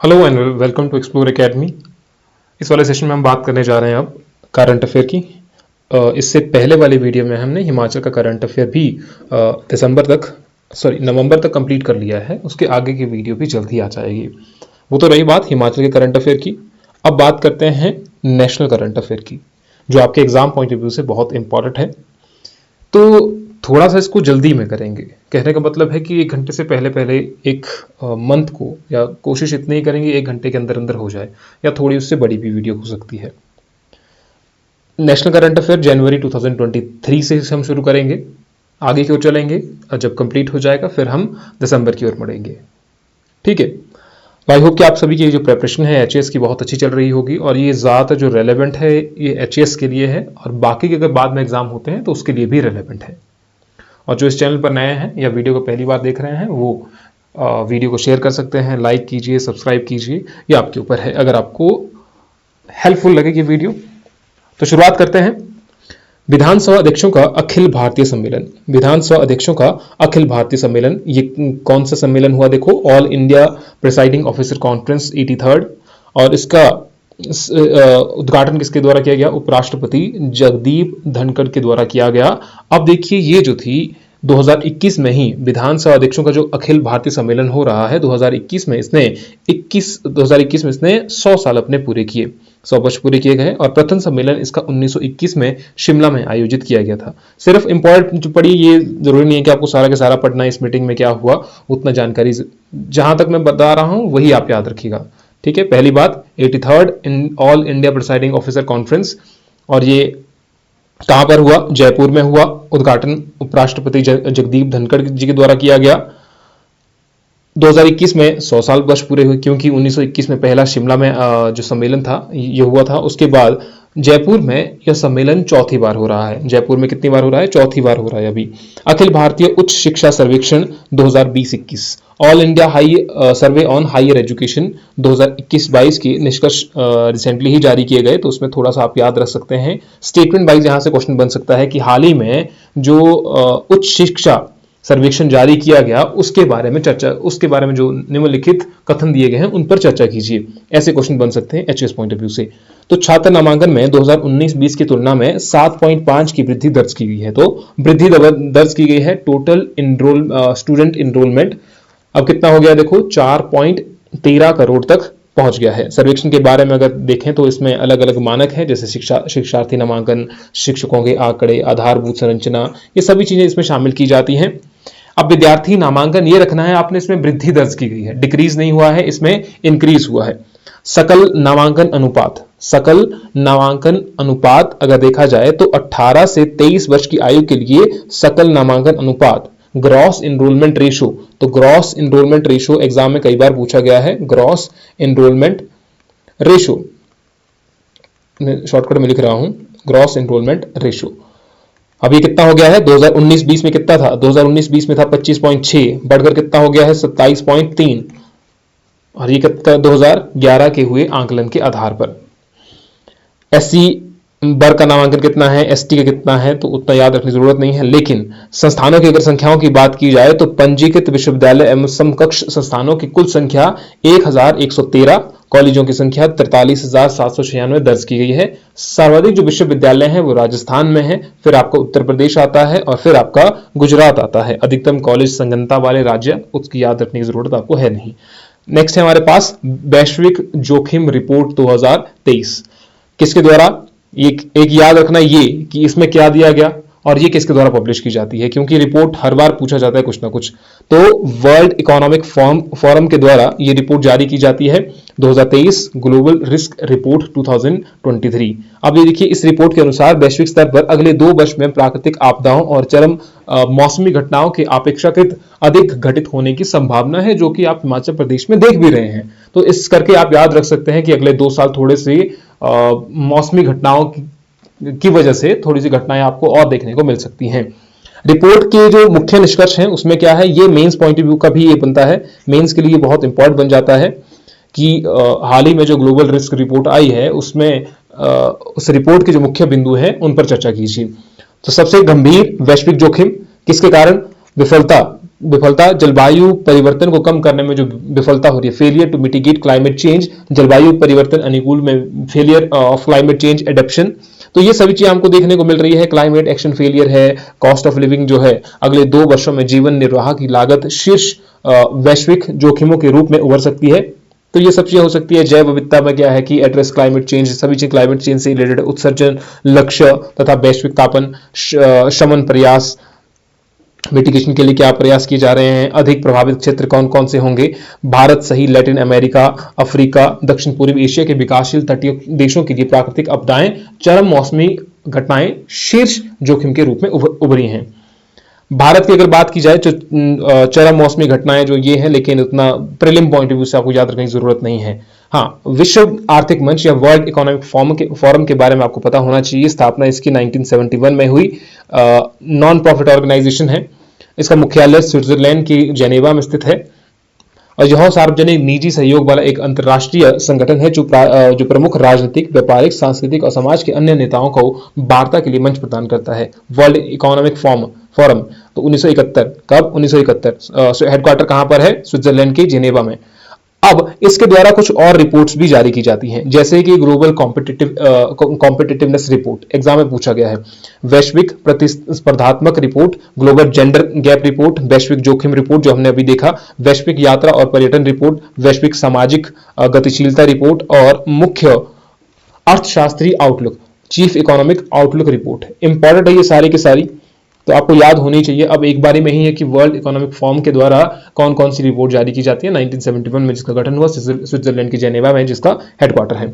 Hello and welcome to explore academy. इस वाले session में हम बात करने जा रहे हैं अब करंट अफेयर की। इससे पहले वाली वीडियो में हमने हिमाचल का करंट अफेयर भी नवंबर तक कंप्लीट कर लिया है। उसके आगे की वीडियो भी जल्द ही आ जाएगी। वो तो रही बात हिमाचल के करंट अफेयर की। अब बात करते हैं नेशनल करंट अफेयर की, जो आपके एग्जाम पॉइंट ऑफ व्यू से बहुत इंपॉर्टेंट है। तो थोड़ा सा इसको जल्दी में करेंगे। कहने का मतलब है कि 1 घंटे से पहले पहले एक मंथ को, या कोशिश इतनी ही करेंगे 1 घंटे के अंदर अंदर हो जाए, या थोड़ी उससे बड़ी भी वीडियो हो सकती है। नेशनल करंट अफेयर जनवरी 2023 से हम शुरू करेंगे, आगे की ओर चलेंगे और जब कंप्लीट हो जाएगा फिर हम दिसंबर की ओर बढ़ेंगे। ठीक है। आई होप कि आप सभी की जो प्रिपरेशन है एचएएस की बहुत अच्छी चल रही होगी, और ये ज़्यादातर जो रेलेवेंट है ये एचएएस के लिए है, और बाकी के अगर बाद में एग्जाम होते हैं तो उसके लिए भी रेलेवेंट है। और जो इस चैनल पर नए हैं या वीडियो को पहली बार देख रहे हैं वो वीडियो को शेयर कर सकते हैं, लाइक कीजिए, सब्सक्राइब कीजिए, ये आपके ऊपर है अगर आपको हेल्पफुल लगेगी वीडियो। तो शुरुआत करते हैं। विधानसभा अध्यक्षों का अखिल भारतीय सम्मेलन। विधानसभा अध्यक्षों का अखिल भारतीय सम्मेलन, ये कौन सा सम्मेलन हुआ? देखो, all India presiding officer conference 83rd, और इसका उद्घाटन किसके द्वारा किया गया? उपराष्ट्रपति जगदीप धनखड़ के द्वारा किया गया। अब देखिए, ये जो थी 2021 में ही विधानसभा अध्यक्षों का जो अखिल भारतीय सम्मेलन हो रहा है 2021 में, इसने 100 साल अपने पूरे किए, 100 वर्ष पूरे किए गए। और प्रथम सम्मेलन इसका 1921 में शिमला में आयोजित किया गया था। सिर्फ इंपॉर्टेंट जो पढ़ी, ये जरूरी नहीं है कि आपको सारा के सारा पढ़ना है इस मीटिंग में क्या हुआ, उतना जानकारी जहां तक मैं बता रहा हूं वही आप याद रखिएगा। ठीक है। पहली बात, 83rd all India presiding officer conference, और ये कहां पर हुआ? जयपुर में हुआ। उद्घाटन उपराष्ट्रपति जगदीप धनखड़ जी के द्वारा किया गया। 2021 में 100 साल वर्ष पूरे हुए, क्योंकि 1921 में पहला शिमला में जो सम्मेलन था ये हुआ था। उसके बाद जयपुर में यह सम्मेलन चौथी बार हो रहा है। जयपुर में कितनी बार हो रहा है? चौथी बार हो रहा है अभी। अखिल भारतीय उच्च शिक्षा सर्वेक्षण 2020-21, all India high survey on higher education 2021-22 के निष्कर्ष रिसेंटली ही जारी किए गए, तो उसमें थोड़ा सा आप याद रख सकते हैं। स्टेटमेंट वाइज यहां से क्वेश्चन बन सकता है कि हाल ही में जो उच्च शिक्षा सर्वेक्षण जारी किया गया उसके बारे में चर्चा, उसके बारे में जो निम्नलिखित कथन दिए गए हैं उन पर चर्चा कीजिए। ऐसे क्वेश्चन बन सकते हैं एचएस पॉइंट ऑफ व्यू से। तो छात्र नामांकन में 2019-20 की तुलना में 7.5 की वृद्धि दर्ज की गई है। तो वृद्धि दर्ज की गई है। टोटल स्टूडेंट इनरोलमेंट अब कितना हो गया? देखो, 4.13 करोड़ तक पहुंच गया है। सर्वेक्षण के बारे में अगर देखें तो इसमें अलग अलग मानक हैं, जैसे शिक्षार्थी नामांकन, शिक्षकों के आंकड़े, आधारभूत संरचना, ये सभी चीजें इसमें शामिल की जाती हैं। अब विद्यार्थी नामांकन ये रखना है आपने, इसमें वृद्धि दर्ज की गई है, डिक्रीज नहीं हुआ है, इसमें इंक्रीज हुआ है। सकल नामांकन अनुपात, सकल नामांकन अनुपात अगर देखा जाए तो 18 से 23 वर्ष की आयु के लिए सकल नामांकन अनुपात, ग्रॉस इनरोलमेंट रेशो। तो ग्रॉस इनरोलमेंट रेशो एग्जाम में कई बार पूछा गया है। ग्रॉस इनरोलमेंट रेशो, शॉर्टकट में लिख रहा हूं, ग्रॉस इनरोलमेंट रेशो। अब ये कितना हो गया है? 2019-20 में कितना था? 2019-20 में था 25.6, बढ़कर कितना हो गया है? 27.3, और ये कितना 2011 के हुए आंकलन के आधार पर। एससी वर्ग का नामांकन कितना है, एसटी का कितना है, तो उतना याद रखने की जरूरत नहीं है। लेकिन संस्थानों की अगर संख्याओं की बात की जाए तो पंजीकृत विश्वविद्यालय एवं समकक्ष संस्थानों की कुल संख्या 1113, कॉलेजों की संख्या 43,796 दर्ज की गई है। सर्वाधिक जो विश्वविद्यालय हैं वो राजस्थान में है, फिर आपका उत्तर प्रदेश आता है, और फिर आपका गुजरात आता है। अधिकतम कॉलेज संगनता वाले राज्य, उसकी याद रखने की जरूरत आपको है नहीं। नेक्स्ट है हमारे पास वैश्विक जोखिम रिपोर्ट 2023, किसके द्वारा? एक याद रखना ये कि इसमें क्या दिया गया और ये किसके द्वारा पब्लिश की जाती है, क्योंकि रिपोर्ट हर बार पूछा जाता है कुछ ना कुछ। तो वर्ल्ड इकोनॉमिक फोरम के द्वारा ये रिपोर्ट जारी की जाती है 2023, ग्लोबल रिस्क रिपोर्ट 2023। अब ये देखिए, इस रिपोर्ट के अनुसार वैश्विक स्तर पर अगले 2 वर्ष में प्राकृतिक आपदाओं और चरम मौसमी घटनाओं के अपेक्षाकृत अधिक घटित होने की संभावना है, जो कि आप हिमाचल प्रदेश में देख भी रहे हैं। तो इस करके आप याद रख सकते हैं कि अगले 2 साल थोड़े से मौसमी घटनाओं की वजह से थोड़ी सी घटनाएं आपको और देखने को मिल सकती हैं। रिपोर्ट के जो मुख्य निष्कर्ष हैं उसमें क्या है, ये मेंस पॉइंट ऑफ व्यू का भी ये बनता है, मेंस के लिए बहुत इंपॉर्टेंट बन जाता है कि हाल ही में जो ग्लोबल रिस्क रिपोर्ट आई है उसमें उस रिपोर्ट के जो मुख्य बिंदु हैं उन पर चर्चा कीजिए। तो सबसे गंभीर वैश्विक जोखिम किसके कारण? विफलता विफलता, जलवायु परिवर्तन को कम करने में जो विफलता हो रही है, failure to mitigate climate change, जलवायु परिवर्तन अनुकूल में failure of climate change adaption. तो ये सभी चीजें हमको देखने को मिल रही है। क्लाइमेट एक्शन फेलियर है, कॉस्ट ऑफ लिविंग जो है, अगले 2 वर्षों में जीवन निर्वाह की लागत शीर्ष वैश्विक जोखिमों के रूप में उभर सकती है। तो ये सब चीजें हो सकती है। जैव विविधता में क्या है कि एड्रेस क्लाइमेट चेंज, सभी चीज क्लाइमेट चेंज से रिलेटेड, उत्सर्जन लक्ष्य तथा वैश्विक तापन शमन प्रयास, मिटिगेशन के लिए क्या प्रयास किए जा रहे हैं, अधिक प्रभावित क्षेत्र कौन कौन से होंगे, भारत सही लैटिन अमेरिका, अफ्रीका, दक्षिण पूर्वी एशिया के विकासशील तटीय देशों के लिए प्राकृतिक आपदाएं, चरम मौसमी घटनाएं शीर्ष जोखिम के रूप में उभरी हैं। भारत की अगर बात की जाए तो चरम मौसमी घटनाएं जो ये हैं, लेकिन उतना प्रीलिम पॉइंट ऑफ व्यू से आपको याद रखने की जरूरत नहीं है। हाँ, विश्व आर्थिक मंच या वर्ल्ड इकोनॉमिक फोरम के बारे में आपको पता होना चाहिए। स्थापना इसकी 1971 में हुई, नॉन प्रॉफिट ऑर्गेनाइजेशन है। इसका मुख्यालय स्विट्जरलैंड की जेनेवा में स्थित है और यह सार्वजनिक निजी सहयोग वाला एक अंतर्राष्ट्रीय संगठन है जो प्रमुख राजनीतिक, व्यापारिक, सांस्कृतिक और समाज के अन्य नेताओं को वार्ता के लिए मंच प्रदान करता है। वर्ल्ड इकोनॉमिक फोरम तो 1971, कब 1971, हेडक्वार्टर कहां पर है, स्विट्जरलैंड की जेनेवा में। अब इसके द्वारा कुछ और रिपोर्ट्स भी जारी की जाती हैं, जैसे कि ग्लोबल कॉम्पिटिटिवनेस रिपोर्ट एग्जाम में पूछा गया है, वैश्विक प्रतिस्पर्धात्मक report, global gender gap report, वैश्विक जोखिम रिपोर्ट जो हमने अभी देखा, वैश्विक यात्रा और पर्यटन रिपोर्ट, वैश्विक सामाजिक गतिशीलता रिपोर्ट और मुख्य अर्थशास्त्री outlook, chief economic outlook report. Important है ये सारी की सारी, तो आपको याद होनी चाहिए। अब एक बारी में ही है कि वर्ल्ड इकोनॉमिक फोरम के द्वारा कौन कौन सी रिपोर्ट जारी की जाती है। 1971 में जिसका गठन हुआ स्विट्जरलैंड की जेनेवा में, जिसका हेडक्वार्टर है।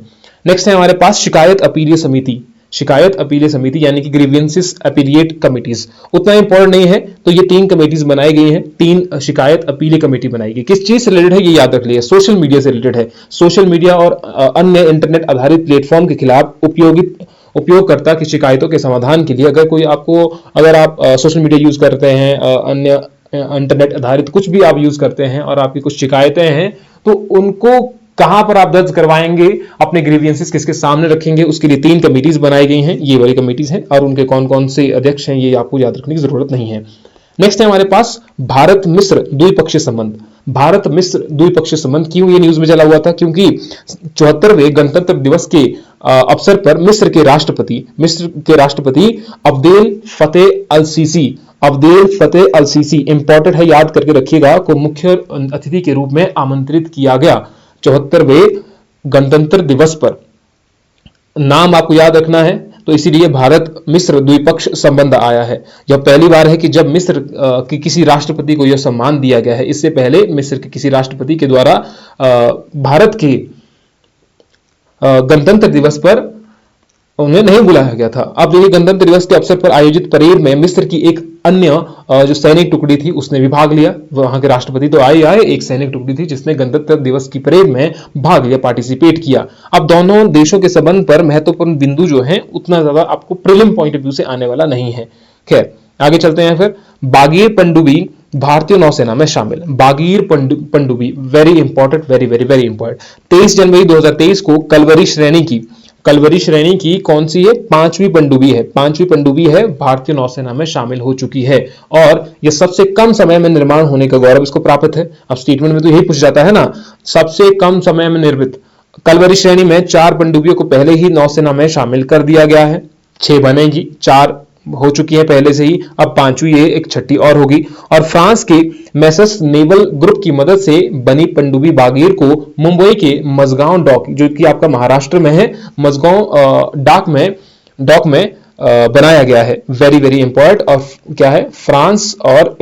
नेक्स्ट है हमारे पास शिकायत अपीलीय समिति। शिकायत अपीलीय समिति यानी कि ग्रीवेंसेस अपीलिएट कमिटीज, उतना इंपॉर्टेंट नहीं है। तो ये 3 कमेटीज बनाई गई हैं, 3 शिकायत अपीलीय कमेटी बनाई गई। किस चीज से रिलेटेड है ये याद रख लिया, सोशल मीडिया से रिलेटेड है। सोशल मीडिया और अन्य इंटरनेट आधारित प्लेटफॉर्म के खिलाफ उपयोगकर्ता की शिकायतों के समाधान के लिए, अगर आप सोशल मीडिया यूज करते हैं, अन्य इंटरनेट आधारित कुछ भी आप यूज करते हैं और आपकी कुछ शिकायतें हैं, तो उनको कहां पर आप दर्ज करवाएंगे, अपने ग्रीवियंसेस किसके सामने रखेंगे, उसके लिए 3 कमेटीज बनाई गई हैं। ये वाली कमेटीज हैं और उनके कौन कौन से अध्यक्ष हैं ये आपको याद रखने की जरूरत नहीं है। नेक्स्ट है हमारे पास भारत मिस्र द्विपक्षीय संबंध। भारत मिस्र द्विपक्षीय संबंध क्यों ये न्यूज में चला हुआ था, क्योंकि 74वें गणतंत्र दिवस के अवसर पर मिस्र के राष्ट्रपति अब्देल फतेह अल सीसी इंपॉर्टेंट है, याद करके रखिएगा, को मुख्य अतिथि के रूप में आमंत्रित किया गया 74वें गणतंत्र दिवस पर। नाम आपको याद रखना है, तो इसीलिए भारत मिस्र द्विपक्ष संबंध आया है। यह पहली बार है कि जब मिस्र के किसी राष्ट्रपति को यह सम्मान दिया गया है। इससे पहले मिस्र के किसी राष्ट्रपति के द्वारा भारत के गणतंत्र दिवस पर उन्हें नहीं बुलाया गया था। अब देखिए, गणतंत्र दिवस के अवसर पर आयोजित परेड में मिस्र की एक अन्य जो सैनिक टुकड़ी थी उसने भी भाग लिया। वहां के राष्ट्रपति तो आए, एक सैनिक टुकड़ी थी जिसने गणतंत्र दिवस की परेड में भाग लिया, पार्टिसिपेट किया। अब दोनों देशों के संबंध पर महत्वपूर्ण बिंदु जो है उतना ज्यादा आपको प्रीलिम पॉइंट ऑफ व्यू से आने वाला नहीं है। खैर आगे चलते हैं। फिर बागीर पनडुब्बी भारतीय नौसेना में शामिल। बागीर पनडुब्बी very important, very very very important. 23 जनवरी 2023 को कलवरी श्रेणी की कौन सी है, 5वीं पनडुब्बी है, भारतीय नौसेना में शामिल हो चुकी है और यह सबसे कम समय में निर्माण होने का गौरव इसको प्राप्त है। अब स्टेटमेंट में तो यही पूछ जाता है ना, सबसे कम समय में निर्मित। कलवरी श्रेणी में 4 पनडुब्बियों को पहले ही नौसेना में शामिल कर दिया गया है, 6 बनेगी, 4 हो चुकी है पहले से ही, अब 5वीं ये, एक छठी और होगी। और फ्रांस के मैसस नेवल ग्रुप की मदद से बनी पनडुब्बी बागीर को मुंबई के मझगांव डॉक, जो कि आपका महाराष्ट्र में है, मझगांव डॉक में बनाया गया है। Very very important. और क्या है, फ्रांस और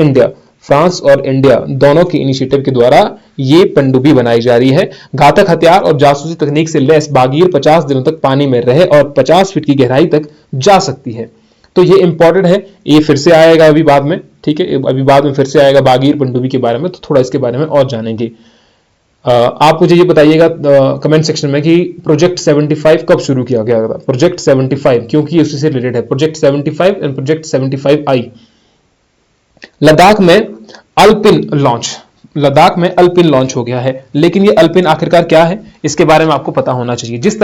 इंडिया दोनों के इनिशिएटिव के द्वारा ये पनडुब्बी बनाई जा रही है। घातक हथियार और जासूसी तकनीक से लैस बागीर 50 दिनों तक पानी में रहे और 50 फीट की गहराई तक जा सकती है। तो ये इंपॉर्टेंट है, ये फिर से आएगा अभी बाद में, ठीक है, अभी बाद में फिर से आएगा बागीर पनडुब्बी के बारे में, तो थोड़ा इसके बारे में और जानेंगे। आप मुझे ये बताइएगा कमेंट सेक्शन में कि प्रोजेक्ट 75 कब शुरू किया गया था। प्रोजेक्ट 75 क्योंकि उसी से रिलेटेड है, project 75 and project 75I। Ladakh में अल्पिन लॉन्च हो गया है, लेकिन ये अल्पिन आखिरकार क्या है इसके बारे में आपको पता होना चाहिए। जिस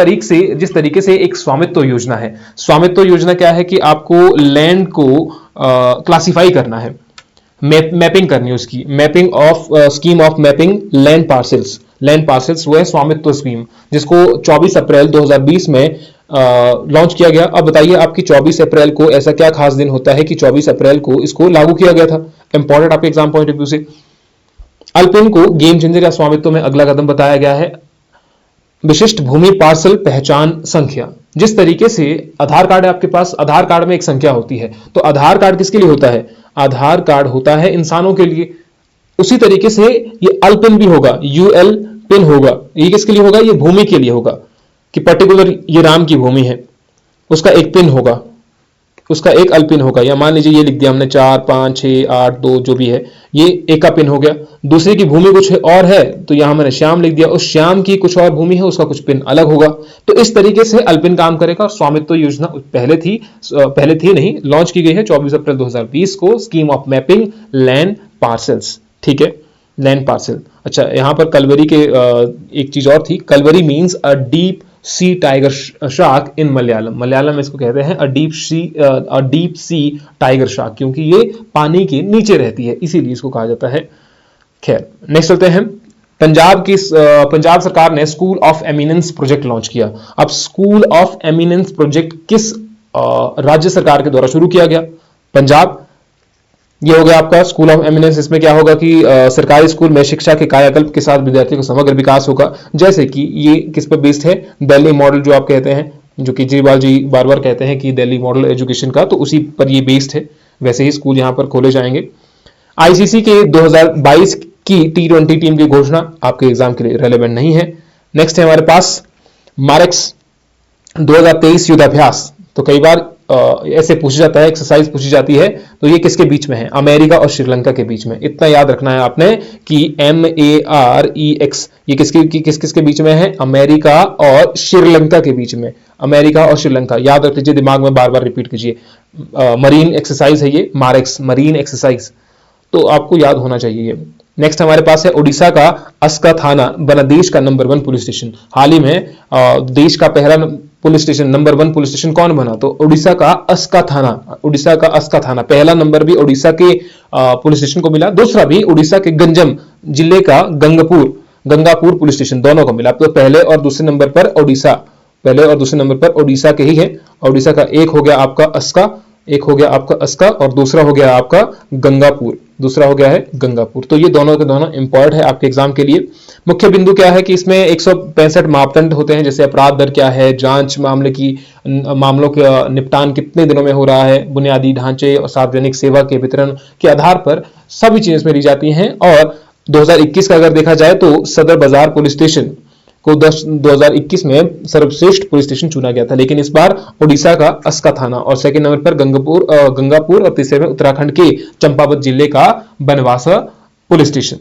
तरीके से एक स्वामित्व योजना है, स्वामित्व योजना क्या है कि आपको लैंड को क्लासिफाई करना है, मैपिंग करनी है उसकी, mapping of scheme of mapping land parcels. Land parcels वो है स्वामित्व स्कीम, जिसको 24 अप्रैल 2020 में लॉन्च किया गया। अब बताइए आपकी 24 अप्रैल को ऐसा क्या खास दिन होता है कि 24 अप्रैल को इसको लागू किया गया था। इंपॉर्टेंट आपके एग्जाम पॉइंट ऑफ व्यू से। अल्पिन को गेम चेंजर या स्वामित्व में अगला कदम बताया गया है विशिष्ट भूमि पार्सल पहचान संख्या। जिस तरीके से आधार कार्ड है आपके पास, आधार कार्ड में एक संख्या होती है, तो आधार कार्ड किसके लिए होता है? आधार कार्ड होता है इंसानों के लिए। उसी तरीके से ये अल्पिन भी होगा, यूएल पिन होगा। ये किसके लिए होगा? ये भूमि के लिए होगा कि पर्टिकुलर ये राम की भूमि है, उसका एक पिन होगा, उसका एक अल्पिन होगा। या मान लीजिए ये लिख दिया हमने 4 5 6 8 2 जो भी है, ये एक का पिन हो गया। दूसरे की भूमि कुछ और है तो यहां मैंने श्याम लिख दिया, उस श्याम की कुछ और भूमि है, उसका कुछ पिन अलग होगा। तो इस तरीके से अल्पिन काम करेगा। स्वामित्व योजना पहले थी नहीं, लॉन्च की गई है 24 अप्रैल 2020 को, scheme of mapping land parcels. ठीक है, लैंड पार्सल। अच्छा, यहां पर कलवरी के एक चीज और थी। Kalvari means a deep sea tiger shark in Malayalam. Malayalam में इसको कहते हैं a deep sea tiger shark, क्योंकि ये पानी के नीचे रहती है, इसीलिए इसको कहा जाता है। खैर, नेक्स्ट चलते हैं। पंजाब सरकार ने school of eminence project launch किया। अब स्कूल ऑफ एमिनेंस प्रोजेक्ट किस राज्य सरकार के द्वारा शुरू किया गया? पंजाब। ये हो गया आपका स्कूल ऑफ एमिनेंस। इसमें क्या होगा कि सरकारी स्कूल में शिक्षा के कायाकल्प के साथ विद्यार्थियों का समग्र विकास होगा। जैसे कि ये किस पर बेस्ड है? दिल्ली मॉडल जो आप कहते हैं, जो केजरीवाल जी बार बार कहते हैं कि दिल्ली मॉडल एजुकेशन का, तो उसी पर ये बेस्ड है। वैसे ही स्कूल यहां पर खोले जाएंगे। आईसीसी के 2022 की T20 टीम की घोषणा आपके एग्जाम के लिए रेलेवेंट नहीं है। नेक्स्ट है हमारे पास मारेक्स 2023 युद्धाभ्यास। तो कई बार ऐसे पूछा जाता है, एक्सरसाइज पूछी जाती है, तो ये किसके बीच में है? अमेरिका और श्रीलंका के बीच में। इतना याद रखना है आपने कि MAREX ये किसके बीच में है? अमेरिका और श्रीलंका के बीच में। अमेरिका और श्रीलंका याद रख लीजिए, दिमाग में बार बार रिपीट कीजिए। मरीन एक्सरसाइज है ये, मारेक्स मरीन एक्सरसाइज, तो आपको याद होना चाहिए ये। नेक्स्ट हमारे पास है उड़ीसा का अस्का थाना बना देश का नंबर 1 पुलिस स्टेशन। हाल ही में देश का पहला police station, number 1 police station कौन बना? तो उड़ीसा का अस्का थाना। उड़ीसा का अस्का थाना, पहला नंबर भी उड़ीसा के पुलिस स्टेशन को मिला, दूसरा भी उड़ीसा के गंजम जिले का गंगापुर पुलिस स्टेशन, दोनों को मिला। तो पहले और दूसरे नंबर पर उड़ीसा, पहले और दूसरे नंबर पर उड़ीसा के ही है। उड़ीसा का एक हो गया आपका अस्का, एक हो गया आपका अस्का, और दूसरा हो गया आपका गंगापुर, दूसरा हो गया है गंगापुर। तो ये दोनों के दोनों इंपॉर्टेंट है आपके एग्जाम के लिए। मुख्य बिंदु क्या है कि इसमें 165 मापदंड होते हैं, जैसे अपराध दर क्या है, जांच मामलों के निपटान कितने दिनों में हो रहा है, बुनियादी ढांचे और सार्वजनिक सेवा के वितरण के आधार पर सभी चीजें इसमें ली जाती हैं। और 2021 का अगर देखा जाए तो सदर बाजार पुलिस स्टेशन को 2021 में सर्वश्रेष्ठ पुलिस स्टेशन चुना गया था, लेकिन इस बार उड़ीसा का अस्का थाना, और सेकंड नंबर पर गंगापुर, और तीसरे में उत्तराखंड के चंपावत जिले का Banbasa police station.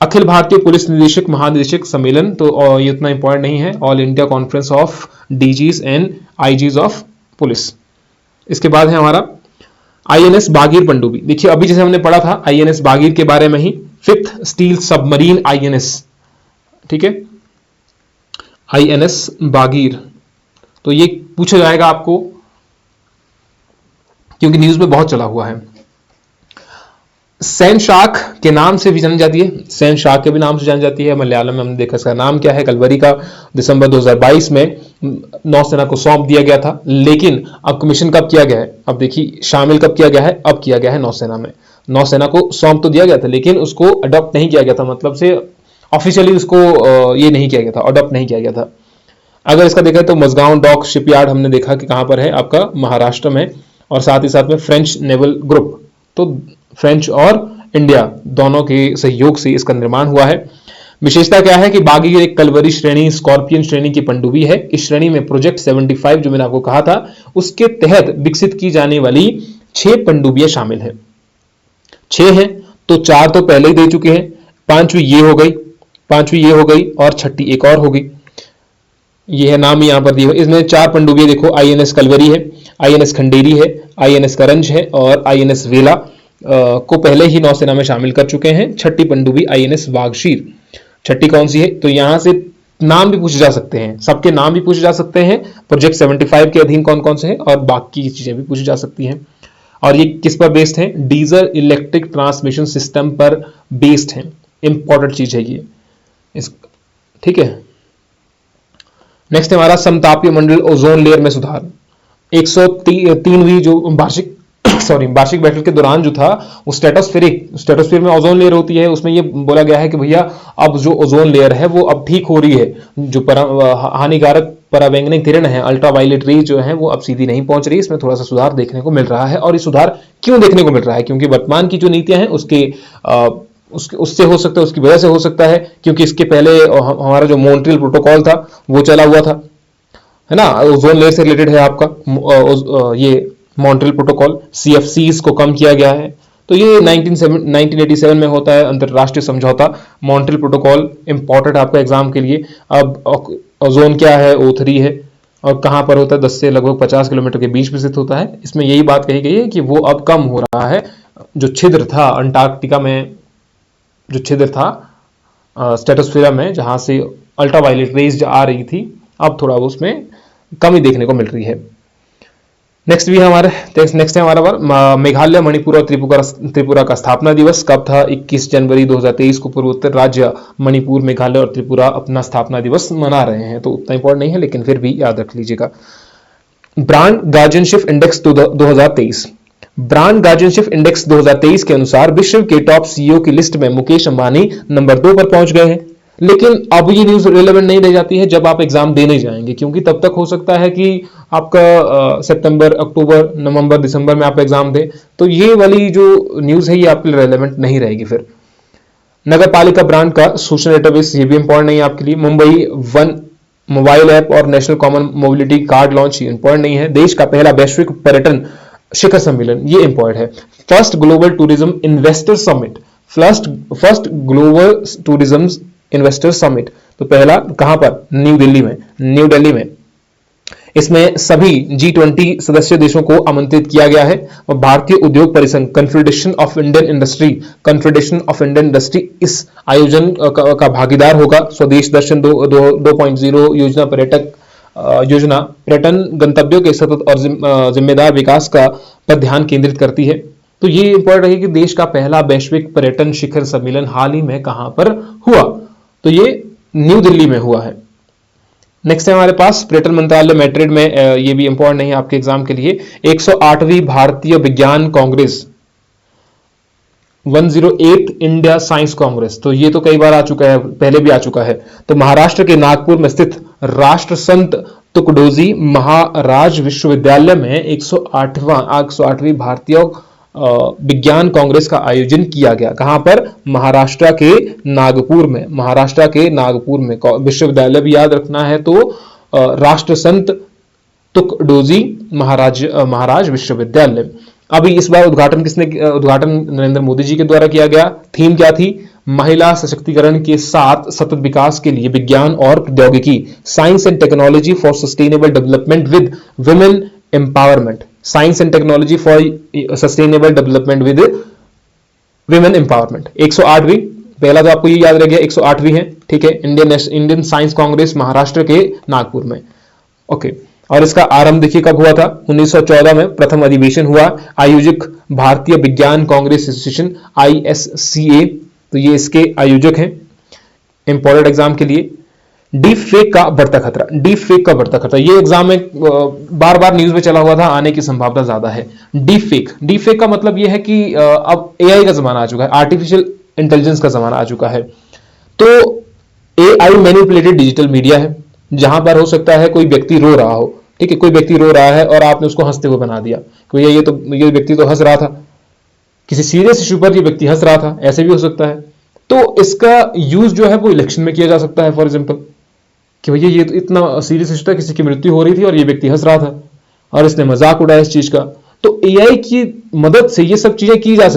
Akhil Bharatiya police निदेशक महानिदेशक सम्मेलन, तो ये उतना इंपॉर्टेंट नहीं है। All India conference of DGs and IGs of police. इसके बाद है हमारा आईएनएस बागीर पनडुब्बी। देखिए अभी जैसे हमने पढ़ा था आईएनएस बागीर के बारे में ही, 5th स्टील सबमरीन आईएनएस, ठीक है, आईएनएस बागीर। तो ये पूछा जाएगा आपको क्योंकि न्यूज में बहुत चला हुआ है। सैन शार्क के नाम से भी जानी जाती है, सैन शार्क के भी नाम से जानी जाती है। मलयालम में हमने देखा इसका नाम क्या है, कलवरी का दिसंबर 2022 में नौसेना को सौंप दिया गया था, लेकिन अब कमीशन कब किया गया है? अब देखिए शामिल कब किया गया है? अब किया गया है नौसेना में। नौसेना को सौंप तो दिया गया था, लेकिन उसको अडॉप्ट नहीं किया गया था, मतलब से ऑफिशियली उसको ये नहीं किया गया था, अडॉप्ट नहीं किया गया था। अगर इसका देखा तो मजगांव डॉक शिपयार्ड हमने देखा कि कहां पर है, आपका महाराष्ट्र में, और साथ ही साथ में फ्रेंच नेवल ग्रुप, तो फ्रेंच और इंडिया दोनों के सहयोग से इसका निर्माण हुआ है। विशेषता क्या है कि बागीर एक कलवरी श्रेणी, स्कॉर्पियन श्रेणी की पनडुब्बी है। इस श्रेणी में प्रोजेक्ट 75 जो मैंने आपको कहा था उसके तहत विकसित की जाने वाली 6 पनडुब्बियां शामिल है। 6 हैं तो 4 तो पहले ही दे चुके हैं, 5वीं ये हो गई और 6ठी एक और होगी। ये है नाम यहां पर दिए हुए, इसमें 4 पनडुब्बियां देखो, आईएनएस कलवरी है, आईएनएस खंडेरी है, आईएनएस करंज है और आईएनएस वेला को पहले ही नौसेना में शामिल कर चुके हैं। 6ठी पनडुब्बी आईएनएस वागशीर। 6ठी कौन सी है? तो यहां से नाम भी पूछे जा सकते हैं, सबके नाम भी पूछे जा सकते हैं, प्रोजेक्ट 75 के अधीन कौन कौन से हैं, और बाकी की चीजें भी पूछी जा सकती हैं। और ये किस पर बेस्ड है? डीजल इलेक्ट्रिक ट्रांसमिशन सिस्टम पर बेस्ड है। इंपॉर्टेंट चीज है ये इस, ठीक है। नेक्स्ट हमारा समतापीय मंडल ओजोन लेयर में सुधार। 103वीं जो वार्षिक वार्षिक बैठक के दौरान जो था वो स्ट्रेटोस्फीयर में ओजोन लेयर होती है, उसमें ये बोला गया है कि भैया अब जो ओजोन लेयर है वो अब ठीक हो रही है, जो हानिकारक परावैंगनिक किरण है, अल्ट्रावायलेट रेज जो है वो अब सीधी नहीं पहुंच रही, इसमें थोड़ा सा सुधार देखने को मिल रहा है। और ये सुधार क्यों देखने को मिल रहा है? क्योंकि वर्तमान की जो नीतियां हैं उससे हो सकता है, उसकी वजह से हो सकता है, क्योंकि इसके पहले हमारा जो मॉन्ट्रियल प्रोटोकॉल था वो चला हुआ था, है ना, ओजोन लेयर से रिलेटेड है आपका ये मॉन्ट्रियल प्रोटोकॉल। सीएफसीज को कम किया गया है, तो ये 1987 में होता है अंतरराष्ट्रीय समझौता मॉन्ट्रियल प्रोटोकॉल, इंपॉर्टेंट आपका एग्जाम के लिए। अब ओजोन क्या है? O3 है, और कहां पर होता है? 10 से लगभग 50 किलोमीटर के बीच में स्थित होता है। इसमें यही बात कही गई है कि वो अब कम हो रहा है। जो छिद्र था अंटार्कटिका में, जो छिद्र था स्ट्रेटोस्फीयर में, जहां से अल्ट्रावायलेट रेज आ रही थी, अब थोड़ा उसमें कमी देखने को मिल रही है। नेक्स्ट है हमारा मेघालय, मणिपुर और त्रिपुरा का स्थापना दिवस कब था? 21 जनवरी 2023 को पूर्वोत्तर राज्य मणिपुर, मेघालय और त्रिपुरा अपना स्थापना दिवस मना रहे हैं, तो उतना इंपॉर्टेंट नहीं है, लेकिन फिर भी याद रख लीजिएगा। Brand guardianship index 2023। Brand guardianship index 2023 के अनुसार विश्व के टॉप सीईओ की लिस्ट में मुकेश अंबानी नंबर 2 पर पहुंच गए हैं। लेकिन अब ये न्यूज रिलेवेंट नहीं रह जाती है जब आप एग्जाम देने जाएंगे, क्योंकि तब तक हो सकता है कि आपका सितंबर, अक्टूबर, नवंबर, दिसंबर में आप एग्जाम दें, तो ये वाली जो न्यूज है ये आपके लिए रेलेवेंट नहीं रहेगी। फिर नगर पालिका ब्रांड का सूचना डेटाबेस, ये भी इंपॉर्टेंट नहीं है आपके लिए। मुंबई वन मोबाइल ऐप और national common mobility card launch, ये इंपॉर्टेंट नहीं है। देश का पहला वैश्विक पर्यटन शिखर सम्मेलन, ये इंपॉर्टेंट है। First global tourism investor summit, first global tourism investor summit, तो पहला कहां पर? न्यू दिल्ली में। इसमें सभी G20 सदस्य देशों को आमंत्रित किया गया है और भारतीय उद्योग परिसंघ कॉन्फेडरेशन ऑफ इंडियन इंडस्ट्री इस आयोजन का भागीदार होगा। स्वदेश दर्शन 2.0 योजना पर्यटन गंतव्यों के सतत और जिम्मेदार विकास पर ध्यान केंद्रित करती है। तो ये इंपॉर्टेंट है कि देश का पहला वैश्विक पर्यटन शिखर सम्मेलन हाल ही में कहां पर हुआ? तो ये न्यू दिल्ली में हुआ है। नेक्स्ट है हमारे पास पर्यटन मंत्रालय मैड्रिड में, ये भी इंपॉर्टेंट नहीं है आपके एग्जाम के लिए। 108वीं भारतीय विज्ञान कांग्रेस, 108 इंडिया साइंस कांग्रेस, तो ये तो कई बार आ चुका है, पहले भी आ चुका है। तो महाराष्ट्र के नागपुर में स्थित राष्ट्र संत तुकडोजी महाराज विश्वविद्यालय में 108वीं भारतीय विज्ञान कांग्रेस का आयोजन किया गया। कहां पर? महाराष्ट्र के नागपुर में। विश्वविद्यालय भी याद रखना है तो राष्ट्र संत तुकडोजी महाराज विश्वविद्यालय। अभी इस बार उद्घाटन नरेंद्र मोदी जी के द्वारा किया गया। थीम क्या थी? महिला सशक्तिकरण के साथ सतत विकास के लिए विज्ञान और प्रौद्योगिकी, science and technology for sustainable development with women empowerment, science and technology for sustainable development with women empowerment. 108वीं, पहला तो आपको ये याद रह गया 108वीं है, ठीक है। इंडियन साइंस कांग्रेस महाराष्ट्र के नागपुर में, ओके। और इसका आरंभ देखिए कब हुआ था? 1914 में प्रथम अधिवेशन हुआ। आयोजक भारतीय विज्ञान कांग्रेस एसोसिएशन ISCA, तो ये इसके आयोजक हैं। इंपॉर्टेंट एग्जाम के लिए डीप फेक का बढ़ता खतरा, ये एग्जाम में बार बार न्यूज में चला हुआ था, आने की संभावना ज्यादा है। डीप फेक का मतलब ये है कि अब AI का जमाना आ चुका है, आर्टिफिशियल इंटेलिजेंस का जमाना आ चुका है। तो AI मैनिपुलेटेड डिजिटल मीडिया है, जहां पर हो सकता है कोई व्यक्ति रो रहा हो, ठीक है, कोई व्यक्ति रो रहा है और आपने उसको हंसते हुए बना दिया कि ये व्यक्ति तो हंस रहा था, किसी सीरियस इश्यू पर ये व्यक्ति हंस रहा था, ऐसे भी हो सकता है। तो इसका यूज जो है वो इलेक्शन में किया जा सकता है, फॉर एग्जाम्पल कि भैया ये तो इतना सीरियस इश्यू था, किसी की मृत्यु हो रही थी और ये व्यक्ति हंस रहा था और इसने मजाक उड़ाया इस चीज का। तो AI की मदद से ये सब चीजें की जा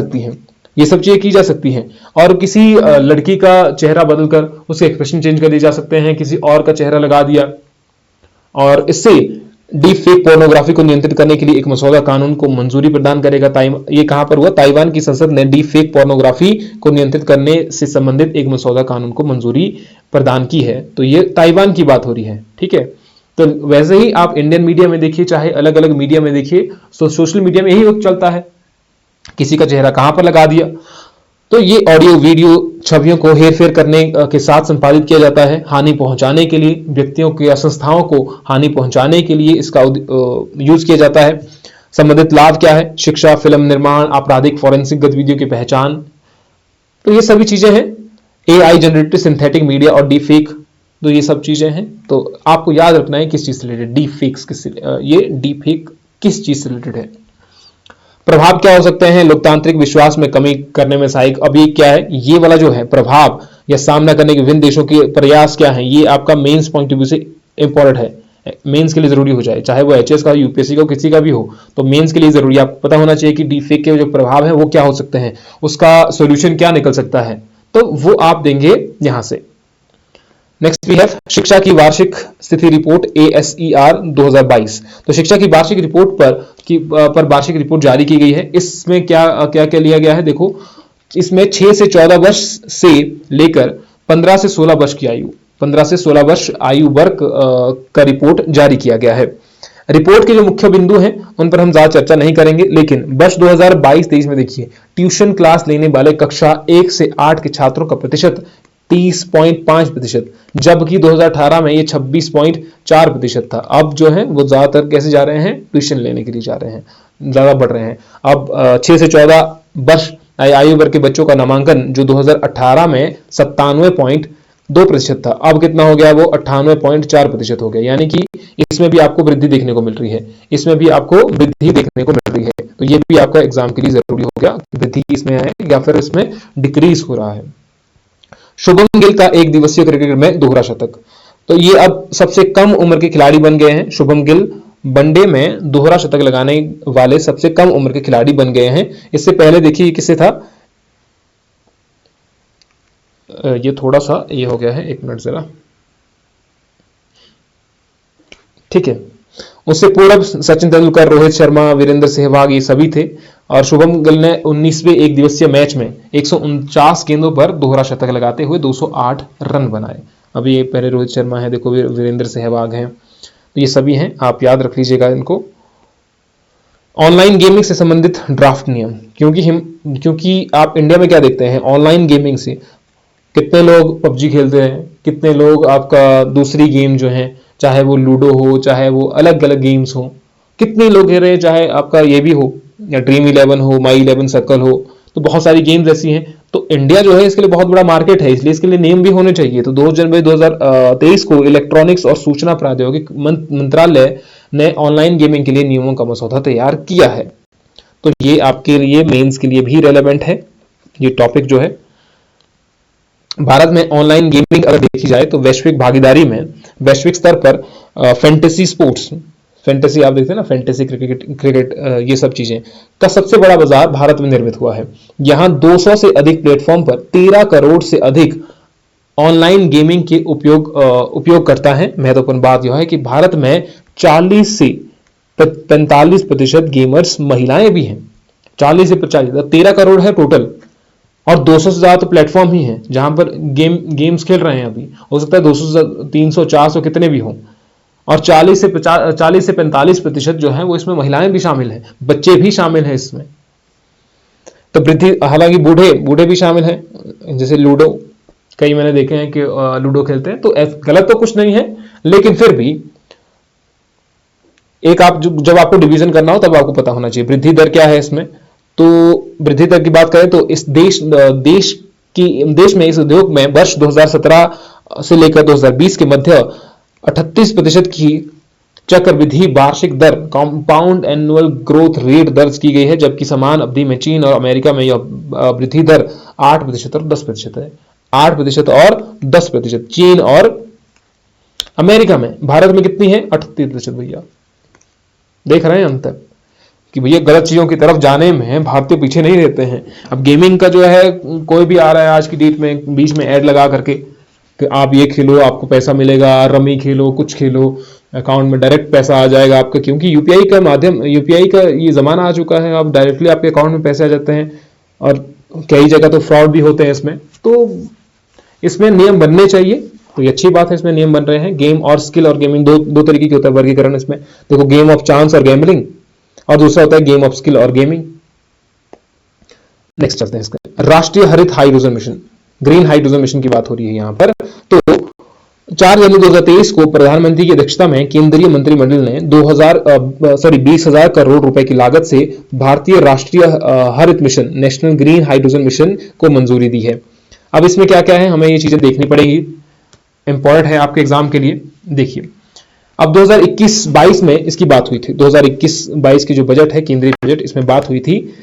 सकती हैं, और किसी लड़की का चेहरा बदलकर उसके एक्सप्रेशन चेंज कर दिए जा सकते हैं, किसी और का चेहरा लगा दिया। और इससे डीप फेक पोर्नोग्राफी को नियंत्रित करने के लिए एक मसौदा कानून को मंजूरी प्रदान करेगा। ये कहां पर हुआ? ताइवान की संसद ने डीप फेक पोर्नोग्राफी को नियंत्रित करने से संबंधित एक मसौदा कानून को मंजूरी प्रदान की है। तो ये ताइवान की बात हो रही है, ठीक है। तो वैसे ही आप इंडियन मीडिया में देखिए, चाहे अलग अलग मीडिया में देखिए, सोशल मीडिया में यही वक्त चलता है किसी का चेहरा कहां पर लगा दिया। तो ये ऑडियो वीडियो छवियों को हेरफेर करने के साथ संपादित किया जाता है, हानि पहुंचाने के लिए, व्यक्तियों के या संस्थाओं को हानि पहुंचाने के लिए इसका यूज किया जाता है। संबंधित लाभ क्या है? शिक्षा, फिल्म निर्माण, आपराधिक फॉरेंसिक गतिविधियों की पहचान। तो ये सभी चीजें हैं। एआई जनरेटेड सिंथेटिक मीडिया और डीप फेक, तो ये सब चीजें हैं। तो आपको याद रखना है किस चीज से रिलेटेड डीप फेक्स, ये डीप फेक किस चीज से रिलेटेड है। प्रभाव क्या हो सकते हैं? लोकतांत्रिक विश्वास में कमी करने में सहायक। अब ये क्या है? ये वाला जो है प्रभाव या सामना करने के विभिन्न देशों के प्रयास क्या है, ये आपका मेंस पॉइंट ऑफ व्यू से इंपॉर्टेंट है, मेंस के लिए जरूरी हो जाए, चाहे वो एचएस का, यूपीएससी का, किसी का भी हो, तो मेंस के लिए जरूरी आपको पता होना चाहिए कि डीफेक के जो प्रभाव है वो क्या हो सकते हैं, उसका सॉल्यूशन क्या निकल सकता है, तो वो आप देंगे यहां से। नेक्स्ट वी हैव शिक्षा की वार्षिक स्थिति रिपोर्ट ASER 2022। तो शिक्षा की वार्षिक रिपोर्ट पर वार्षिक रिपोर्ट जारी की गई है। इसमें क्या क्या क्या लिया गया है? देखो, इसमें 6 से 14 वर्ष से लेकर 15 से 16 वर्ष की आयु, 15 से 16 वर्ष आयु वर्ग का रिपोर्ट जारी किया गया है। रिपोर्ट के जो मुख्य बिंदु हैं उन पर हम ज्यादा चर्चा नहीं करेंगे, लेकिन वर्ष 2022-23 में देखिए, ट्यूशन क्लास लेने वाले कक्षा 1 से 8 के छात्रों का प्रतिशत 30.5%, जबकि 2018 में ये 26.4% था। अब जो है वो ज्यादातर कैसे जा रहे हैं? ट्यूशन लेने के लिए जा रहे हैं, ज्यादा बढ़ रहे हैं। अब 6 से 14 वर्ष आयु वर्ग के बच्चों का नामांकन जो 2018 में 97.2% था, अब कितना हो गया? वो 98.4% हो गया। यानी कि इसमें भी आपको वृद्धि देखने को मिल रही है, इसमें भी आपको वृद्धि देखने को मिल रही है। तो ये भी आपका एग्जाम के लिए जरूरी हो गया, वृद्धि इसमें है या फिर इसमें डिक्रीज हो रहा है। शुभम गिल का एक दिवसीय क्रिकेट में दोहरा शतक। तो ये अब सबसे कम उम्र के खिलाड़ी बन गए हैं। शुभम गिल वनडे में दोहरा शतक लगाने वाले सबसे कम उम्र के खिलाड़ी बन गए हैं। इससे पहले देखिए किससे था, ये थोड़ा सा ये हो गया है, एक मिनट जरा, ठीक है। उससे पूर्व सचिन तेंदुलकर, रोहित शर्मा, वीरेंद्र सहवाग ये सभी थे। और शुभम गिल ने 19वें एक दिवसीय मैच में 149 गेंदों पर दोहरा शतक लगाते हुए 208 रन बनाए। अभी ये पहले रोहित शर्मा है, देखो वीरेंद्र सहवाग हैं, तो ये सभी हैं, आप याद रख लीजिएगा इनको। ऑनलाइन गेमिंग से संबंधित ड्राफ्ट नियम, क्योंकि आप इंडिया में क्या देखते हैं, ऑनलाइन गेमिंग से कितने लोग पबजी खेलते हैं, कितने लोग आपका दूसरी गेम जो है, चाहे वो लूडो हो, चाहे वो अलग अलग गेम्स हो, कितने लोग खेल रहे हैं, चाहे आपका ये भी हो या ड्रीम 11 हो, माई 11 सर्कल हो, तो बहुत सारी गेम्स ऐसी हैं। तो इंडिया जो है इसके लिए बहुत बड़ा मार्केट है, इसलिए इसके लिए नियम भी होने चाहिए। तो 2 जनवरी 2023 को इलेक्ट्रॉनिक्स और सूचना प्रौद्योगिकी मंत्रालय ने ऑनलाइन गेमिंग के लिए नियमों का मसौदा तैयार किया है। तो ये आपके लिए मेंस के लिए भी रेलेवेंट है ये टॉपिक जो है। भारत में ऑनलाइन गेमिंग अगर देखी जाए तो वैश्विक भागीदारी में वैश्विक स्तर पर फैंटेसी स्पोर्ट्स, फैंटेसी आप देखते हैं ना, फैंटेसी क्रिकेट ये सब चीजें का सबसे बड़ा बाजार भारत में निर्मित हुआ है। यहां 200 से अधिक प्लेटफॉर्म पर 13 करोड़ से अधिक ऑनलाइन गेमिंग के उपयोग करता है। महत्वपूर्ण बात यह है कि भारत में 40 से 45% गेमर्स महिलाएं भी हैं। 40 से 50, 13 करोड़ है टोटल, और 200 से ज्यादा तो प्लेटफॉर्म ही हैं जहां पर गेम्स खेल रहे हैं। अभी हो सकता है 200, 300, 400 कितने भी हों, और 40 से 45% जो है वो इसमें महिलाएं भी शामिल हैं, बच्चे भी शामिल हैं इसमें। तो वृद्धि, हालांकि बूढ़े भी शामिल हैं, जैसे लूडो, कई मैंने देखे हैं कि लूडो खेलते हैं, तो गलत तो कुछ नहीं है, लेकिन फिर भी एक आप जब आपको डिवीजन करना हो तब आपको पता होना चाहिए वृद्धि दर क्या है इसमें। तो वृद्धि दर की बात करें तो इस देश में इस उद्योग में वर्ष 2017 से लेकर 2020 के मध्य 38% की चक्रवृद्धि वार्षिक दर, कंपाउंड एनुअल ग्रोथ रेट दर्ज की गई है, जबकि समान अवधि में चीन और अमेरिका में यह वृद्धि दर 8% और 10% है। 8% और 10%, चीन और अमेरिका में। भारत में कितनी है? 38%। भैया देख रहे हैं अंतर कि भैया गलत चीजों की तरफ जाने में भारतीय पीछे नहीं रहते हैं। अब गेमिंग का जो है, कोई भी आ रहा है आज की डेट में बीच में ऐड लगा करके कि आप ये खेलो आपको पैसा मिलेगा, रमी खेलो, कुछ खेलो, अकाउंट में डायरेक्ट पैसा आ जाएगा आपका, क्योंकि यूपीआई का ये जमाना आ चुका है। अब डायरेक्टली आपके अकाउंट में पैसे आ जाते हैं, और कई जगह तो फ्रॉड भी होते हैं इसमें। तो इसमें नियम बनने चाहिए, तो ये अच्छी बात है, इसमें नियम बन रहे हैं। गेम और स्किल और गेमिंग दो तरीके की होता है वर्गीकरण इसमें। देखो, गेम ऑफ चांस और गैम्बलिंग, और दूसरा होता है गेम ऑफ स्किल और गेमिंग। नेक्स्ट चलते हैं इसके राष्ट्रीय हरित hydrogen mission, green hydrogen mission की बात हो रही है यहां पर। तो 4 जनवरी 2023 को प्रधानमंत्री की अध्यक्षता में केंद्रीय मंत्रिमंडल ने 20,000 करोड़ रुपए की लागत से भारतीय राष्ट्रीय हरित mission national green hydrogen mission को मंजूरी दी है। अब इसमें क्या क्या है हमें ये चीजें देखनी पड़ेगी, इंपॉर्टेंट है आपके एग्जाम के लिए। देखिए अब 2021-22 में इसकी बात हुई थी, 2021-22 की जो बजट है केंद्रीय बजट, इसमें बात हुई थी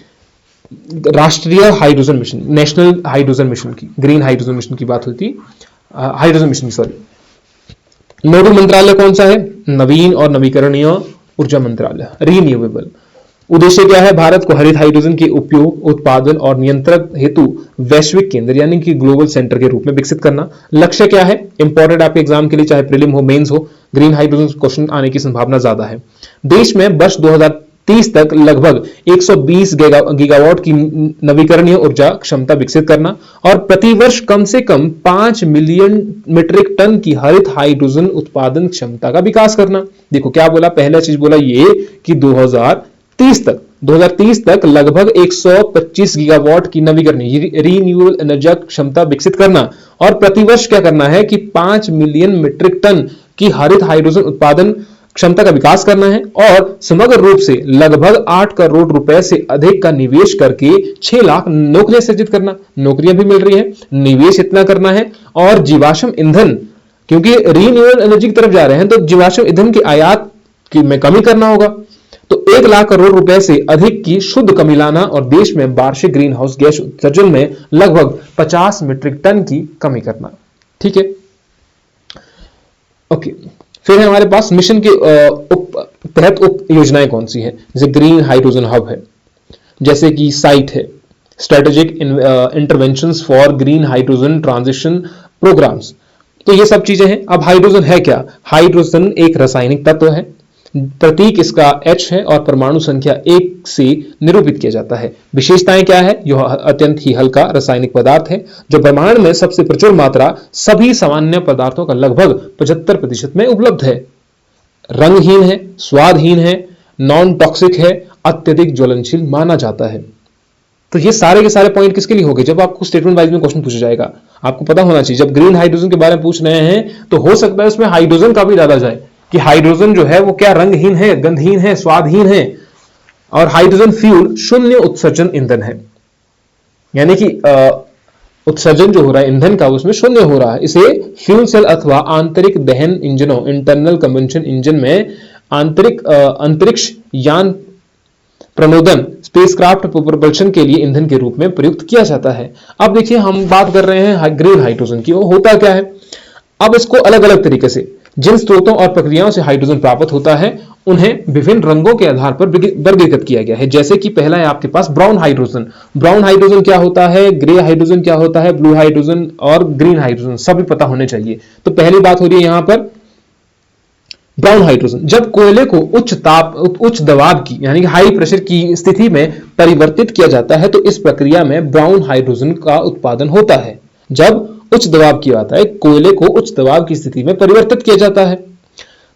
राष्ट्रीय hydrogen mission national hydrogen mission की, ग्रीन हाइड्रोजन मिशन की बात हुई थी, हाइड्रोजन मिशन की, सॉरी। नोडल मंत्रालय कौन सा है? नवीन और नवीकरणीय ऊर्जा मंत्रालय, रिन्यूएबल। उद्देश्य क्या है? भारत को हरित हाइड्रोजन के उपयोग, उत्पादन और नियंत्रण हेतु वैश्विक केंद्र यानी कि ग्लोबल सेंटर के रूप में विकसित करना। लक्ष्य क्या है? इंपॉर्टेंट आपके एग्जाम के लिए, चाहे प्रीलिम हो मेंस हो, ग्रीन हाइड्रोजन क्वेश्चन आने की संभावना ज्यादा है। देश में वर्ष 2030 तक लगभग 120 गीगावाट की नवीकरणीय ऊर्जा क्षमता विकसित करना और प्रतिवर्ष कम से कम 5 मिलियन मीट्रिक टन की हरित हाइड्रोजन उत्पादन क्षमता का विकास करना। देखो क्या बोला, पहला चीज बोला ये कि 2030 तक लगभग 125 गीगावाट की नवीकरणीय रीन्यूएबल एनर्जी क्षमता विकसित करना और प्रतिवर्ष क्या करना है कि 5 मिलियन मीट्रिक टन की हरित हाइड्रोजन उत्पादन क्षमता का विकास करना है और समग्र रूप से लगभग 8 करोड़ रुपए से अधिक का निवेश करके 6 लाख नौकरियां सृजित करना। नौकरियां भी मिल रही है, निवेश इतना करना है और जीवाश्म ईंधन, क्योंकि रीन्यूएबल एनर्जी की तरफ जा रहे हैं तो जीवाश्म ईंधन की आयात में कमी करना होगा। तो 1 लाख करोड़ रुपए से अधिक की शुद्ध कमी लाना और देश में वार्षिक ग्रीन हाउस गैस उत्सर्जन में लगभग 50 मीट्रिक टन की कमी करना। ठीक है, ओके। फिर है हमारे पास मिशन के तहत उप योजनाएं कौन सी है? जैसे ग्रीन हाइड्रोजन हब है, जैसे कि साइट है, strategic interventions for green hydrogen transition programmes. तो ये सब चीजें हैं। अब हाइड्रोजन है क्या? हाइड्रोजन एक रासायनिक तत्व है, प्रतीक इसका H है और परमाणु संख्या 1 से निरूपित किया जाता है। विशेषताएं क्या है? यह अत्यंत ही हल्का रासायनिक पदार्थ है जो ब्रह्मांड में सबसे प्रचुर मात्रा सभी सामान्य पदार्थों का लगभग 75% में उपलब्ध है। रंगहीन है, स्वादहीन है, नॉन टॉक्सिक है, अत्यधिक ज्वलनशील माना जाता है। तो ये सारे के सारे पॉइंट किसके लिए हो गए? जब आपको स्टेटमेंट वाइज में क्वेश्चन पूछा जाएगा, आपको पता होना चाहिए। जब ग्रीन हाइड्रोजन के बारे में पूछ रहे हैं तो हो सकता है उसमें हाइड्रोजन का भी डाला जाए कि हाइड्रोजन जो है वो क्या रंगहीन है, गंधहीन है, स्वादहीन है और हाइड्रोजन फ्यूल शून्य उत्सर्जन ईंधन है, यानी कि उत्सर्जन जो हो रहा है ईंधन का उसमें शून्य हो रहा है। इसे फ्यूल सेल अथवा आंतरिक दहन इंजनों, इंटरनल कंबशन इंजन में अंतरिक्ष यान प्रणोदन, स्पेसक्राफ्ट प्रोपल्शन के लिए ईंधन के रूप में प्रयुक्त किया जाता है। अब देखिए हम बात कर रहे हैं ग्रीन हाइड्रोजन की, वो होता क्या है? अब इसको अलग अलग तरीके से जिन स्रोतों और प्रक्रियाओं से हाइड्रोजन प्राप्त होता है उन्हें विभिन्न रंगों के आधार पर वर्गीकृत किया गया है। जैसे कि पहला है आपके पास ब्राउन हाइड्रोजन। ब्राउन हाइड्रोजन क्या होता है, ग्रे हाइड्रोजन क्या होता है, ब्लू हाइड्रोजन और ग्रीन हाइड्रोजन, सभी पता होने चाहिए। तो पहली बात हो रही है यहां पर ब्राउन हाइड्रोजन। जब कोयले को उच्च दबाव की यानी कि हाई प्रेशर की स्थिति में परिवर्तित किया जाता है तो इस प्रक्रिया में ब्राउन हाइड्रोजन का उत्पादन होता है। जब उच्च दबाव किया जाता है, कोयले को उच्च दबाव की स्थिति में परिवर्तित किया जाता है।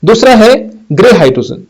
दूसरा है ग्रे हाइड्रोजन।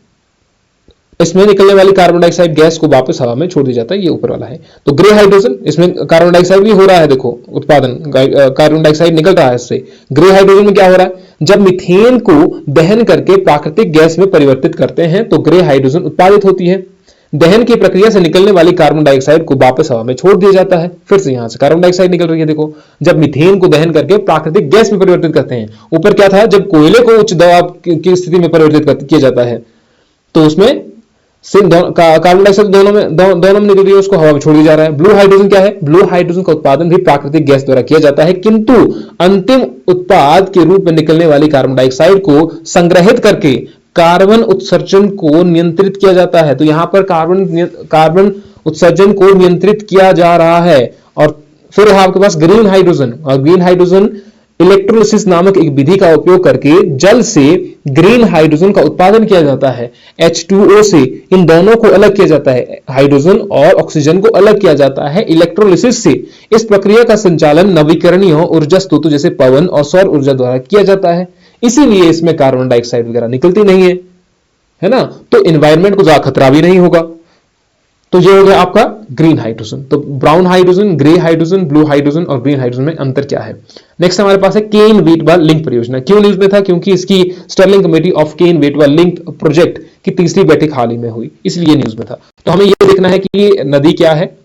इसमें निकलने वाली कार्बन डाइऑक्साइड गैस को वापस हवा में छोड़ दिया जाता है, ये ऊपर वाला है। तो ग्रे हाइड्रोजन, इसमें कार्बन डाइऑक्साइड भी हो रहा है, देखो उत्पादन, कार्बन डाइऑक्साइड निकल रहा है इससे। ग्रे हाइड्रोजन में क्या हो रहा है? जब मीथेन को दहन करके प्राकृतिक गैस में परिवर्तित करते हैं तो ग्रे हाइड्रोजन उत्पादित होती है। दहन की प्रक्रिया से निकलने वाली कार्बन डाइऑक्साइड को वापस हवा में छोड़ दिया जाता है, फिर से यहां से कार्बन डाइऑक्साइड निकल रही है। देखो जब मीथेन को दहन करके प्राकृतिक गैस में परिवर्तित करते हैं, ऊपर क्या था, जब कोयले को उच्च दबाव की स्थिति में परिवर्तित किया जाता है तो उसमें कार्बन डाइऑक्साइड दोनों में निकल रही है, उसको हवा में छोड़ दिया जा रहा है। ब्लू हाइड्रोजन क्या है? ब्लू हाइड्रोजन का उत्पादन भी प्राकृतिक गैस द्वारा किया जाता है, किंतु अंतिम उत्पाद के रूप में निकलने वाली कार्बन डाइऑक्साइड को संग्रहित करके कार्बन उत्सर्जन को नियंत्रित किया जाता है। तो यहां पर कार्बन उत्सर्जन को नियंत्रित किया जा रहा है। और फिर है आपके पास ग्रीन हाइड्रोजन, और ग्रीन हाइड्रोजन इलेक्ट्रोलिसिस नामक एक विधि का उपयोग करके जल से ग्रीन हाइड्रोजन का उत्पादन किया जाता है। H2O से इन दोनों को अलग किया जाता है, हाइड्रोजन और ऑक्सीजन को अलग किया जाता है इलेक्ट्रोलिसिस से। इस प्रक्रिया का संचालन नवीकरणीय ऊर्जा स्रोतों जैसे पवन और सौर ऊर्जा द्वारा किया जाता है, इसीलिए इसमें कार्बन डाइऑक्साइड वगैरह निकलती नहीं है ना। तो एनवायरमेंट को ज्यादा खतरा भी नहीं होगा। तो ये हो गया आपका ग्रीन हाइड्रोजन। तो brown hydrogen, grey hydrogen, blue hydrogen और ग्रीन हाइड्रोजन में अंतर क्या है। नेक्स्ट हमारे पास है केन वेटवा लिंक परियोजना। क्यों न्यूज में था, क्योंकि इसकी steering committee of Ken Betwa link project की तीसरी बैठक हाल ही में हुई, इसलिए न्यूज में था। तो हमें यह देखना है कि नदी क्या है।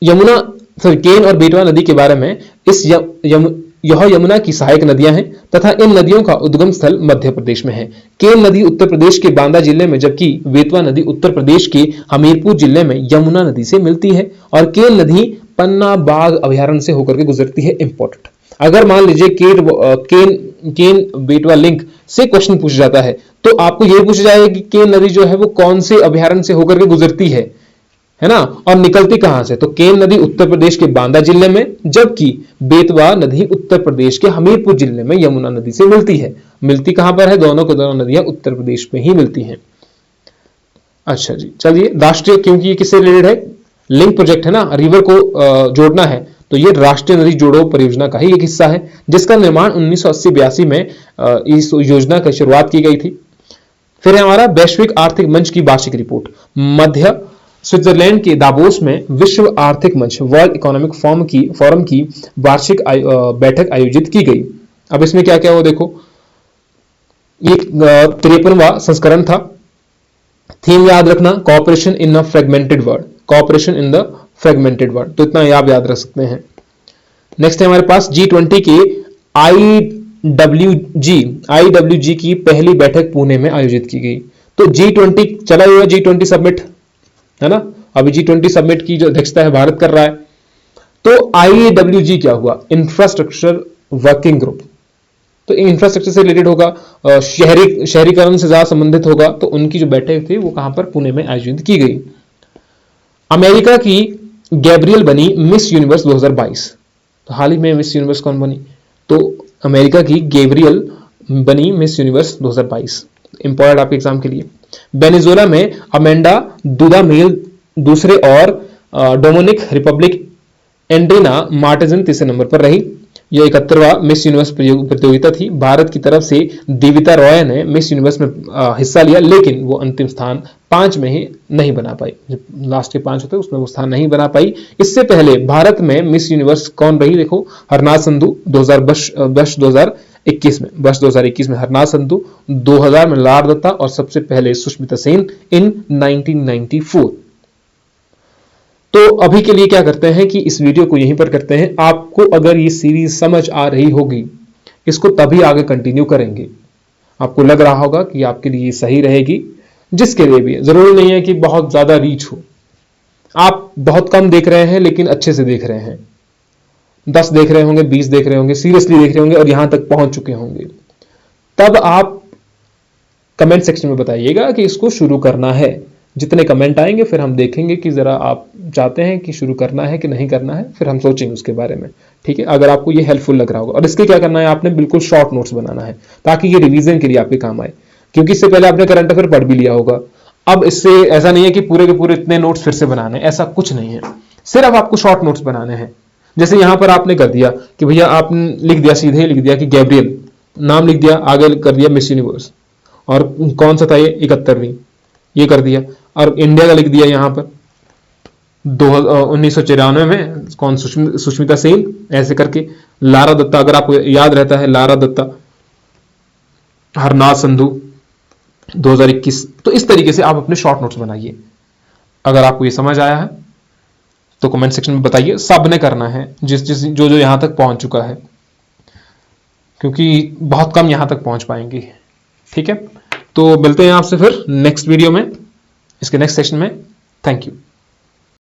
यमुना सॉरी केन और बेटवा नदी के बारे में, यह यमुना की सहायक नदियां हैं तथा इन नदियों का उद्गम स्थल मध्य प्रदेश में है। केन नदी उत्तर प्रदेश के बांदा जिले में, जबकि बेतवा नदी उत्तर प्रदेश के हमीरपुर जिले में यमुना नदी से मिलती है। और केन नदी पन्ना बाघ अभयारण्य से होकर के गुजरती है। इंपॉर्टेंट, अगर मान लीजिए केन बेटवा लिंक से क्वेश्चन पूछा जाता है तो आपको यह पूछा जाएगा कि केन नदी जो है वो कौन से अभयारण्य से होकर के गुजरती है ना, और निकलती कहां से। तो केन नदी उत्तर प्रदेश के बांदा जिले में, जबकि बेतवा नदी उत्तर प्रदेश के हमीरपुर जिले में यमुना नदी से मिलती है। मिलती कहां पर है, दोनों को दोनों नदियां उत्तर प्रदेश में ही मिलती हैं। अच्छा जी, चलिए राष्ट्रीय, क्योंकि ये किससे रिलेटेड है, लिंक प्रोजेक्ट है ना, रिवर को जोड़ना है, तो ये राष्ट्रीय नदी जोड़ो परियोजना का ही एक हिस्सा है, जिसका निर्माण 1980-82 में इस योजना की शुरुआत की गई थी। फिर है हमारा वैश्विक आर्थिक मंच की वार्षिक रिपोर्ट। मध्य स्विट्जरलैंड के दावोस में विश्व आर्थिक मंच वर्ल्ड इकोनॉमिक फोरम की वार्षिक बैठक आयोजित की गई। अब इसमें क्या क्या हुआ देखो, ये 53वां संस्करण था। थीम याद रखना, cooperation in the fragmented world, cooperation in the fragmented world, तो इतना आप याद रख सकते हैं। नेक्स्ट है हमारे पास G20 के IWG की पहली बैठक पुणे में आयोजित की गई। तो G20 चला हुआ, G20 समिट है ना, अभी G20 समिट की जो अध्यक्षता है भारत कर रहा है। तो IWG क्या हुआ, इंफ्रास्ट्रक्चर वर्किंग ग्रुप, तो इंफ्रास्ट्रक्चर से रिलेटेड होगा, शहरीकरण से ज्यादा संबंधित होगा। तो उनकी जो बैठक थी वो कहां पर, पुणे में आयोजित की गई। अमेरिका की गैब्रियल बनी मिस यूनिवर्स 2022। तो हाल ही में मिस यूनिवर्स कौन बनी, तो अमेरिका की गैब्रियल बनी मिस यूनिवर्स 2022। इंपॉर्टेंट आपके एग्जाम के लिए। वेनेजुएला में अमेंडा दुदामेल दूसरे और डोमिनिक रिपब्लिक एंड्रीना मार्टिजन तीसरे नंबर पर रही। यह 71वां मिस यूनिवर्स प्रतियोगिता थी। भारत की तरफ से देविता रॉय ने मिस यूनिवर्स में हिस्सा लिया, लेकिन वो अंतिम स्थान 5 में ही नहीं बना पाई। लास्ट के 5 होते उसमें वो स्थान नहीं बना पाई। इससे पहले भारत में मिस यूनिवर्स कौन रही देखो, हरनाथ संधू 2021 में हरनाथ संधू, 2000 में लारा दत्ता और सबसे पहले सुष्मिता सेन इन 1994। तो अभी के लिए क्या करते हैं कि इस वीडियो को यहीं पर करते हैं। आपको अगर ये सीरीज समझ आ रही होगी, इसको तभी आगे कंटिन्यू करेंगे। आपको लग रहा होगा कि आपके लिए सही रहेगी, जिसके लिए भी जरूरी नहीं है कि बहुत ज्यादा रीच हो। आप बहुत कम देख रहे हैं लेकिन अच्छे से देख रहे हैं, 10 देख रहे होंगे, 20 देख रहे होंगे, सीरियसली देख रहे होंगे और यहां तक पहुंच चुके होंगे। तब आप कमेंट सेक्शन में बताइएगा कि इसको शुरू करना है। जितने कमेंट आएंगे फिर हम देखेंगे कि जरा आप चाहते हैं कि शुरू करना है कि नहीं करना है, फिर हम सोचेंगे उसके बारे में। ठीक है, अगर आपको ये हेल्पफुल लग रहा होगा। और इसके क्या करना है, आपने बिल्कुल शॉर्ट नोट्स बनाना है ताकि ये रिवीजन के लिए आपके काम आए, क्योंकि इससे पहले आपने करंट अफेयर पढ़ भी लिया होगा। अब इससे ऐसा नहीं है कि पूरे के पूरे इतने नोट्स फिर से बनाने, ऐसा कुछ नहीं है। सिर्फ आपको शॉर्ट नोट्स बनाने हैं। जैसे यहां पर आपने कर दिया कि भैया आपने लिख दिया, सीधे लिख दिया कि गैब्रियल नाम लिख दिया, आगे कर दिया मिस यूनिवर्स, और कौन सा था ये 71वीं, ये कर दिया, और इंडिया का लिख दिया यहां पर 1994 में कौन, सुष्मिता सेन, ऐसे करके। लारा दत्ता अगर आपको याद रहता है, लारा दत्ता, हरनाथ संधू 2021। तो इस तरीके से आप अपने शॉर्ट नोट्स बनाइए। अगर आपको ये समझ आया है तो कमेंट सेक्शन में बताइए। सबने करना है, जो यहां तक पहुंच चुका है, क्योंकि बहुत कम यहां तक पहुंच पाएंगे। ठीक है, तो मिलते हैं आपसे फिर नेक्स्ट वीडियो में, इसके नेक्स्ट सेशन में। Thank you.